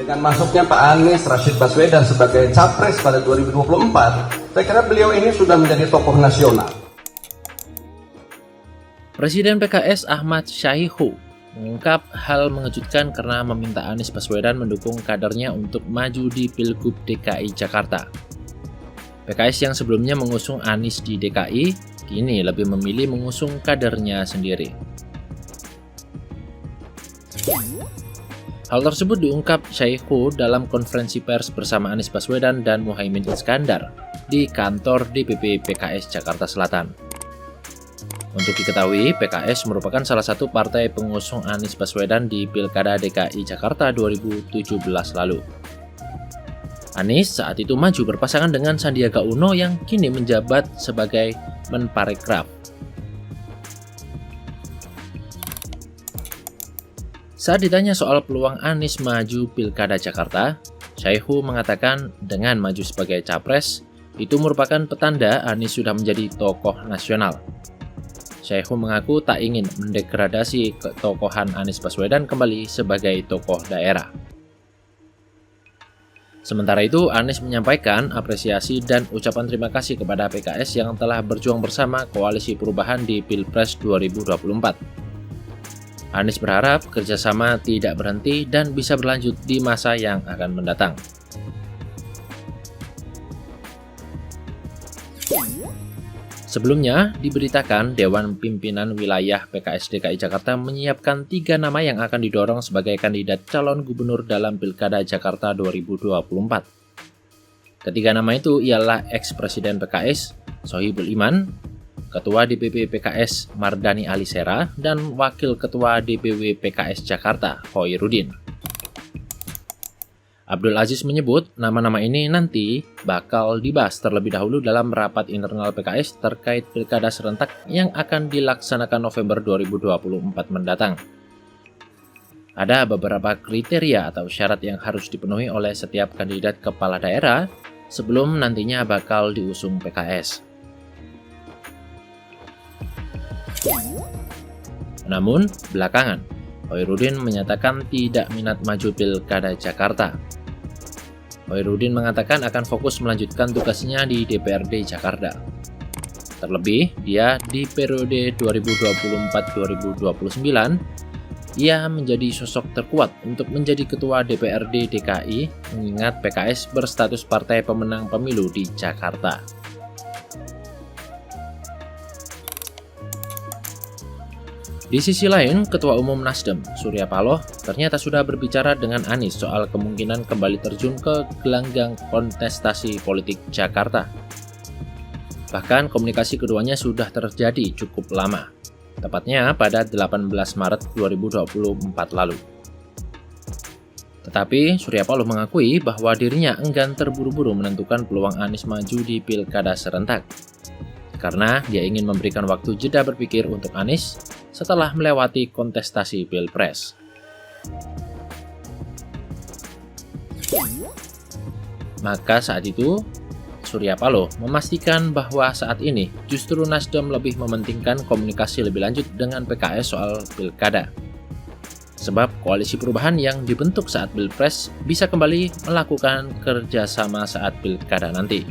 Dengan masuknya Pak Anies Rashid Baswedan sebagai capres pada 2024, saya kira beliau ini sudah menjadi tokoh nasional. Presiden PKS Ahmad Syaihu mengungkap hal mengejutkan karena meminta Anies Baswedan mendukung kadernya untuk maju di Pilgub DKI Jakarta. PKS yang sebelumnya mengusung Anies di DKI, kini lebih memilih mengusung kadernya sendiri. Hal tersebut diungkap Syaihu dalam konferensi pers bersama Anies Baswedan dan Muhaimin Iskandar di kantor DPP PKS Jakarta Selatan. Untuk diketahui, PKS merupakan salah satu partai pengusung Anies Baswedan di Pilkada DKI Jakarta 2017 lalu. Anies saat itu maju berpasangan dengan Sandiaga Uno yang kini menjabat sebagai Menparekraf. Saat ditanya soal peluang Anies maju Pilkada Jakarta, Syaihu mengatakan dengan maju sebagai capres, itu merupakan petanda Anies sudah menjadi tokoh nasional. Syaihu mengaku tak ingin mendegradasi ketokohan Anies Baswedan kembali sebagai tokoh daerah. Sementara itu, Anies menyampaikan apresiasi dan ucapan terima kasih kepada PKS yang telah berjuang bersama Koalisi Perubahan di Pilpres 2024. Anies berharap kerjasama tidak berhenti dan bisa berlanjut di masa yang akan mendatang. Sebelumnya, diberitakan Dewan Pimpinan Wilayah PKS DKI Jakarta menyiapkan 3 nama yang akan didorong sebagai kandidat calon gubernur dalam Pilkada Jakarta 2024. Ketiga nama itu ialah ex-presiden PKS, Sohibul Iman, Ketua DPP PKS Mardani Alisera, dan Wakil Ketua DPW PKS Jakarta, Khoirudin. Abdul Aziz menyebut nama-nama ini nanti bakal dibahas terlebih dahulu dalam rapat internal PKS terkait pilkada serentak yang akan dilaksanakan November 2024 mendatang. Ada beberapa kriteria atau syarat yang harus dipenuhi oleh setiap kandidat kepala daerah sebelum nantinya bakal diusung PKS. Namun, belakangan, Khoirudin menyatakan tidak minat maju Pilkada Jakarta. Khoirudin mengatakan akan fokus melanjutkan tugasnya di DPRD Jakarta. Terlebih, dia di periode 2024-2029, ia menjadi sosok terkuat untuk menjadi Ketua DPRD DKI, mengingat PKS berstatus partai pemenang pemilu di Jakarta. Di sisi lain, Ketua Umum Nasdem, Surya Paloh, ternyata sudah berbicara dengan Anies soal kemungkinan kembali terjun ke gelanggang kontestasi politik Jakarta. Bahkan komunikasi keduanya sudah terjadi cukup lama, tepatnya pada 18 Maret 2024 lalu. Tetapi Surya Paloh mengakui bahwa dirinya enggan terburu-buru menentukan peluang Anies maju di Pilkada serentak, karena dia ingin memberikan waktu jeda berpikir untuk Anies setelah melewati kontestasi Pilpres. Maka saat itu, Surya Paloh memastikan bahwa saat ini justru Nasdem lebih mementingkan komunikasi lebih lanjut dengan PKS soal Pilkada. Sebab koalisi perubahan yang dibentuk saat Pilpres bisa kembali melakukan kerjasama saat Pilkada nanti.